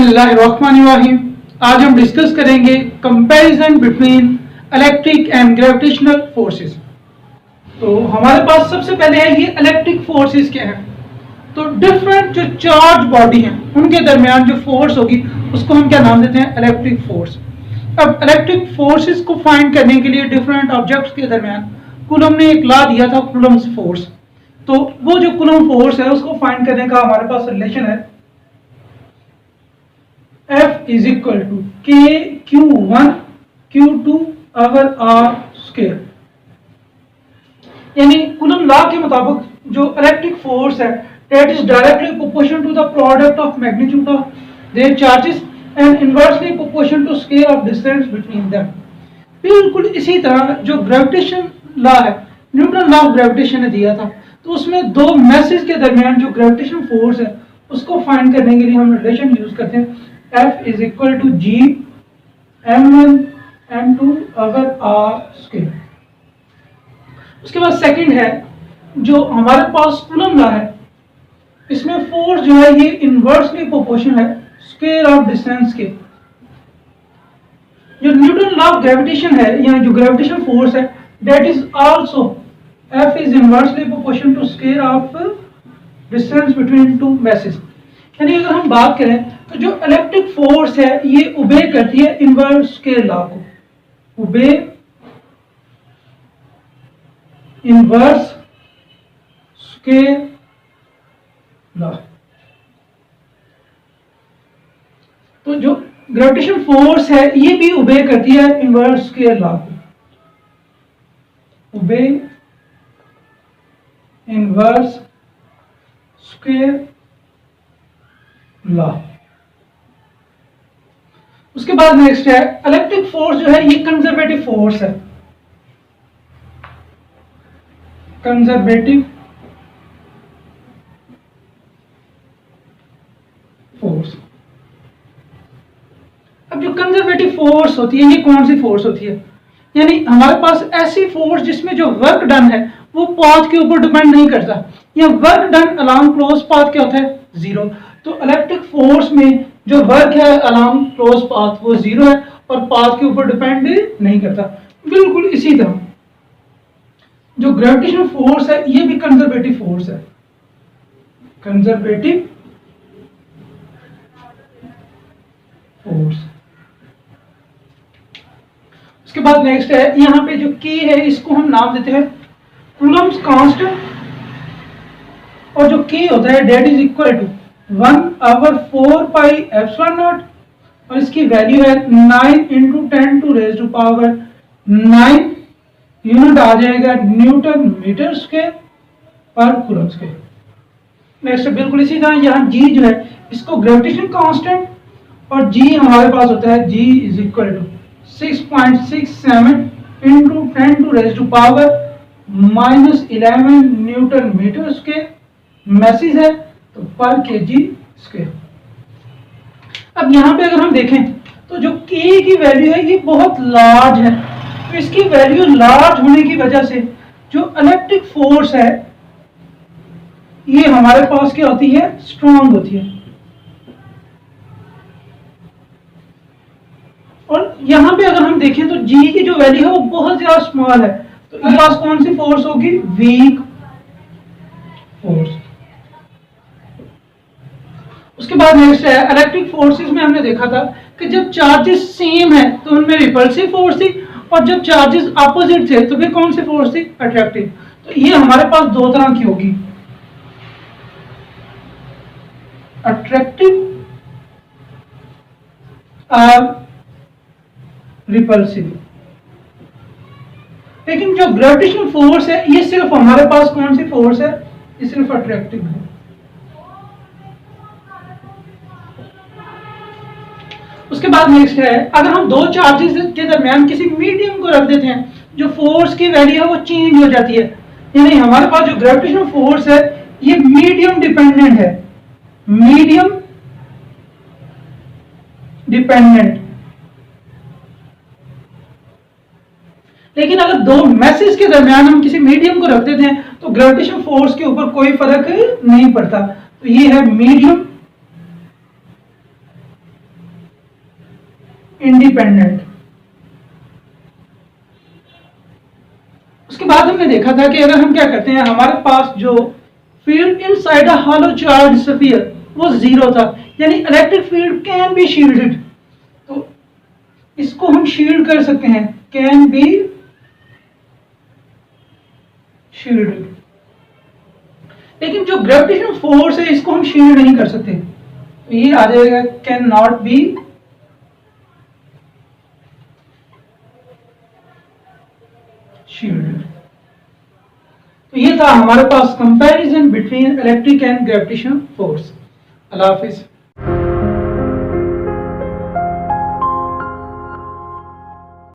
बिस्मिल्लाहिर्रहमानिर्रहीम। आज हम डिस्कस करेंगे comparison between electric and gravitational forces. तो हमारे पास सबसे पहले है ये इलेक्ट्रिक फोर्सेस क्या है। तो डिफरेंट जो चार्ज बॉडी हैं उनके दरमियान जो फोर्स होगी उसको हम क्या नाम देते हैं, इलेक्ट्रिक फोर्स। अब इलेक्ट्रिक फोर्सेस को फाइंड करने के लिए डिफरेंट ऑब्जेक्ट्स के दरमियान कूलम ने एक लॉ दिया था, कूलम्स फोर्स। तो वो जो कूलम फोर्स है उसको फाइंड करने का हमारे पास रिलेशन है F इज इक्वल टू के Q1 Q2 over R square. यानी कूलम लॉ के मुताबिक जो इलेक्ट्रिक फोर्स है that is directly proportional to the product of magnitude of their charges and inversely proportional to scale of distance between them। बिल्कुल इसी तरह जो ग्रेविटेशन लॉ है, न्यूटन लॉ ऑफ ग्रेविटेशन ने दिया था, तो उसमें दो मैसेज के दरमियान जो ग्रेविटेशन फोर्स है उसको फाइंड करने के लिए हम रिलेशन यूज करते हैं F is equal to G M1 M2 over R square. उसके बाद सेकंड है जो हमारे पास कूलम लॉ है, इसमें फोर्स जो है ये इनवर्सली प्रोपोर्शनल है स्क्वायर ऑफ डिस्टेंस के। जो न्यूटन लॉ ऑफ ग्रेविटेशन है या जो ग्रेविटेशन फोर्स है that is also F is inversely proportional to square of distance between two masses. यानी अगर हम बात करें तो जो इलेक्ट्रिक फोर्स है ये ओबे करती है इनवर्स स्क्वायर लॉ को, ओबे इनवर्स स्क्वायर लॉ। तो जो ग्रेविटेशन फोर्स है ये भी ओबे करती है इनवर्स स्क्वायर लॉ को, ओबे इनवर्स स्क्वायर लॉ। उसके बाद नेक्स्ट है इलेक्ट्रिक फोर्स जो है ये कंजर्वेटिव फोर्स है, कंजर्वेटिव फोर्स। अब जो कंजर्वेटिव फोर्स होती है ये कौन सी फोर्स होती है, यानी हमारे पास ऐसी फोर्स जिसमें जो वर्क डन है वो पाथ के ऊपर डिपेंड नहीं करता, या work done along close path क्या होता है, जीरो। तो इलेक्ट्रिक फोर्स में जो वर्क है अलोंग क्लोज पाथ वो जीरो है और पाथ के ऊपर डिपेंड नहीं करता। बिल्कुल इसी तरह जो ग्रेविटेशनल फोर्स है ये भी कंजर्वेटिव फोर्स है, कंजर्वेटिव फोर्स। उसके बाद नेक्स्ट है यहाँ पे जो के है इसको हम नाम देते हैं कूलम्स कांस्टेंट, और जो के होता है that is equal to 1/4 pi epsilon naught, और इसकी वैल्यू है 9 × 10⁻⁹ यूनिट आ जाएगा न्यूटन मीटर स्क्वायर पर कूलम स्क्वायर। नेक्स्ट बिल्कुल इसी तरह यहाँ जी जो है इसको ग्रेविटेशन कांस्टेंट, और जी हमारे पास होता है G is equal to 6.67 × 10⁻⁻11 newton metre square. Message है तो पर केजी स्क्वायर। अब यहाँ पे अगर हम देखें तो जो के की वैल्यू है ये बहुत लार्ज है, तो इसकी वैल्यू लार्ज होने की वजह से जो इलेक्ट्रिक फोर्स है ये हमारे पास क्या होती है, स्ट्रॉन्ग होती है। और यहाँ पे अगर हम देखें तो जी की जो वैल्यू है वो बहुत ज्यादा स्मॉल है, तो इसके पास कौन सी फोर्स होगी, वीक फोर्स। उसके बाद नेक्स्ट है इलेक्ट्रिक फोर्सेस में हमने देखा था कि जब चार्जेस सेम है तो उनमें रिपल्सिव फोर्स थी, और जब चार्जेस अपोजिट थे तो फिर कौन सी फोर्स थी, अट्रैक्टिव। तो ये हमारे पास दो तरह की होगी, अट्रैक्टिव और रिपल्सिव। लेकिन जो ग्रेविटेशनल फोर्स है ये सिर्फ हमारे पास कौन सी फोर्स है, ये सिर्फ अट्रैक्टिव है। उसके बाद नेक्स्ट है अगर हम दो चार्जेस के दरमियान किसी मीडियम को रख देते हैं जो फोर्स की वैल्यू है वो चेंज हो जाती है, यानी हमारे पास जो ग्रेविटेशनल फोर्स है ये मीडियम डिपेंडेंट है, मीडियम डिपेंडेंट। लेकिन अगर दो मैसेज के दरमियान हम किसी मीडियम को रख देते हैं तो ग्रेविटेशन फोर्स के ऊपर कोई फर्क नहीं पड़ता। तो ये है मीडियम इंडिपेंडेंट। उसके बाद हमने देखा था कि अगर हम क्या करते हैं, हमारे पास जो field inside a hollow charge sphere वो जीरो था, यानी electric field can be shielded. तो इसको हम शील्ड कर सकते हैं, कैन बी शील्डेड। लेकिन जो ग्रेविटेशनल फोर्स है इसको हम शील्ड नहीं कर सकते, तो ये आ जाएगा कैन नॉट बी शील्डेड। तो ये था हमारे पास comparison between electric and gravitational force. अल्लाह हाफिज।